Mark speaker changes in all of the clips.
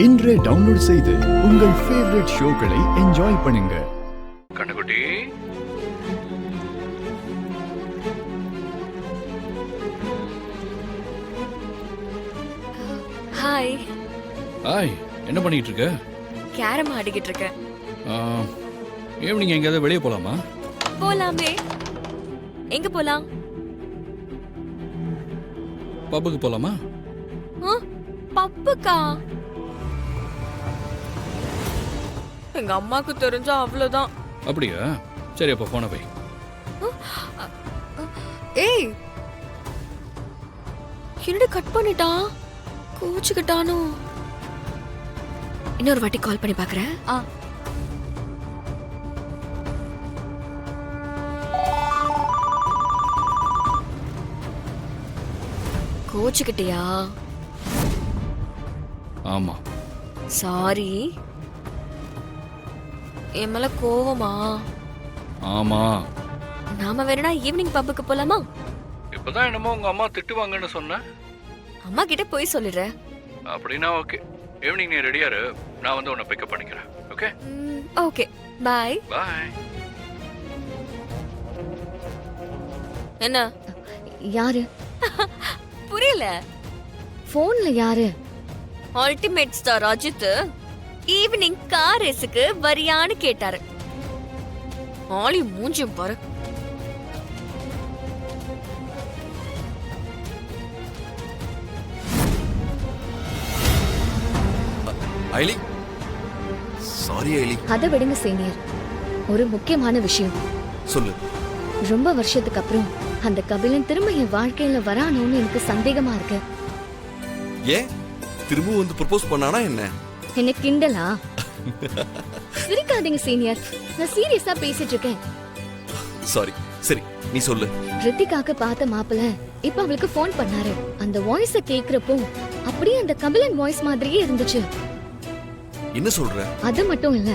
Speaker 1: இன்றே டவுன்லோட் செய்து உங்கள் ஃபேவரட் ஷோக்களை என்ஜாய் பண்ணுங்க.
Speaker 2: கண்ணுக்குட்டி,
Speaker 3: ஹாய்.
Speaker 2: ஹாய். என்ன பண்ணிட்டு இருக்க?
Speaker 3: கேரம் ஆடிக்கிட்டு இருக்கேன்.
Speaker 2: ஈவினிங் எங்கேயாவது வெளியே போலாமா?
Speaker 3: போலாமே. எங்க போலாம்?
Speaker 2: பப்புக்கு போலாமா?
Speaker 3: பப்புக்கா? எங்க அம்மாக்கு தெரிஞ்சா அவ்வளவுதான்.
Speaker 2: அப்படியா? சரி, அப்போ போன போய்.
Speaker 3: ஏய், என்னடி கட் பண்ணிட்டான்? கோச்சுக்கிட்டானோ? இன்னொரு வாட்டி கால் பண்ணி பாக்குறேன். கோச்சுக்கிட்டியா?
Speaker 2: ஆமா.
Speaker 3: சாரி. என் மேல கோவமா?
Speaker 2: ஆமா.
Speaker 3: நாம வேணா ஈவினிங் பப்புக்கு போலாமா?
Speaker 2: இப்பதான் என்னமோ உங்க அம்மா திட்டுவாங்கன்னு சொன்ன.
Speaker 3: அம்மா கிட்ட போய் சொல்லிடுறேன்.
Speaker 2: அப்படின்னா ஓகே. ஈவினிங் நீ ரெடியா இரு, நான் வந்து உன்னை பிக்கப் பண்ணிக்கிறேன். ஓகே?
Speaker 3: Okay, bye.
Speaker 2: பை.
Speaker 3: என்ன?
Speaker 4: யாரு?
Speaker 3: புரியல.
Speaker 4: போன்ல யாரு?
Speaker 3: Ultimate star Ajith evening car ரேஸுக்கு வரியான்னு கேட்டாரு. ஆளி மூஞ்சியும் பாரு.
Speaker 5: ஐலி, சாரி ஐலி.
Speaker 4: அதை விடுங்க சீனியர், ஒரு முக்கியமான விஷயம்
Speaker 5: சொல்லு.
Speaker 4: ரொம்ப வருஷத்துக்கு அப்புறம் அந்த கபிலன் திரும்ப என் வாழ்க்கையில வரானோன்னு எனக்கு சந்தேகமா இருக்கு.
Speaker 5: ஏன் திரும்ப வந்து ப்ரப்போஸ் பண்ணானா என்ன?
Speaker 4: என்ன கிண்டலா? சிரிக்காதீங்க சீனியர், நான் சீரியஸா பேசிட்டு இருக்கேன்.
Speaker 5: சாரி, சரி நீ சொல்லு.
Speaker 4: ரித்திகாக்கு பார்த்த மாப்பிள்ள இப்ப அவளுக்கு போன் பண்ணாரு. அந்த வாய்ஸ கேக்குறப்போ அப்படியே அந்த கபிலன் வாய்ஸ் மாதிரியே இருந்துச்சு.
Speaker 5: என்ன சொல்ற?
Speaker 4: அது மட்டும் இல்ல,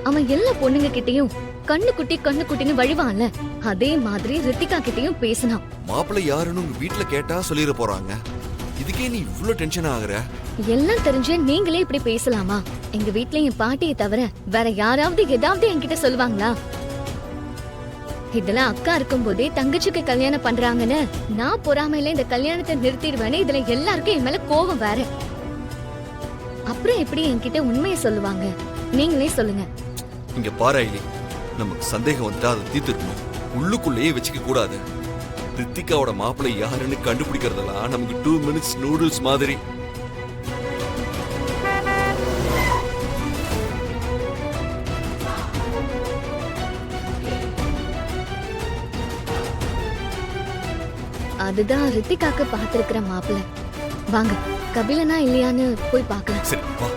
Speaker 4: அவன் எல்லா பொண்ணுங்க கிட்டயும் கண்ணுக்குட்டின்னு வழிவான்ல, அதே மாதிரி ரித்திகா கிட்டயும் பேசினான்.
Speaker 5: மாப்பிள்ளை யாருன்னு உங்க வீட்டுல கேட்டா சொல்லிட போறாங்க. இதுக்கே நீ இவ்ளோ டென்ஷன் ஆகுற?
Speaker 4: எல்லாம் தெரிஞ்சு நீங்களே இப்படி பேசலாமா? எங்க வீட்ல என் பாட்டியை தவிர வேற யாராவது ஏதாவது என்கிட்ட சொல்லுவாங்களா? இதெல்லாம் அக்கா இருக்கும் போதே தங்கச்சிக்கு கல்யாணம் பண்றாங்கன்னு நான் பொறாமையில இந்த கல்யாணத்தை நிறுத்திடுவேன்னு இதுல எல்லாருக்கும் என் மேல கோபம் வேற. அப்புறம் எப்படி என்கிட்ட உண்மையை சொல்லுவாங்க? நீங்களே சொல்லுங்க.
Speaker 5: இங்க பாரு ஐலி, நமக்கு சந்தேகம் வந்துட்டா அதை தீர்த்துக்கணும், உள்ளுக்குள்ளேயே வச்சுக்க கூடாது. ரித்திகாவோட மாப்பிள்ளை யாருன்னு கண்டுபிடிக்கிறதெல்லாம் நமக்கு 2 minutes நூடுல்ஸ் மாதிரி.
Speaker 4: அதுதான் ரித்திகாக்கு பாத்திருக்கிற மாப்பிள்ள. வாங்க, கபிலனா இல்லையான்னு போய் பார்க்கலாம்.
Speaker 5: சரி வா.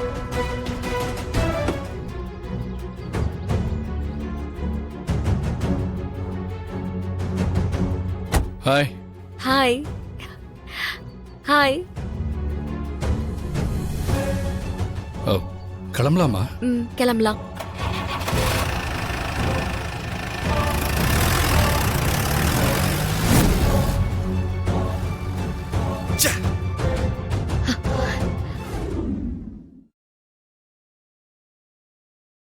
Speaker 2: ஹாய்.
Speaker 3: ஹாய். ஹாய்.
Speaker 2: ஓ, கிளம்பலாமா?
Speaker 3: கிளம்பலாம்.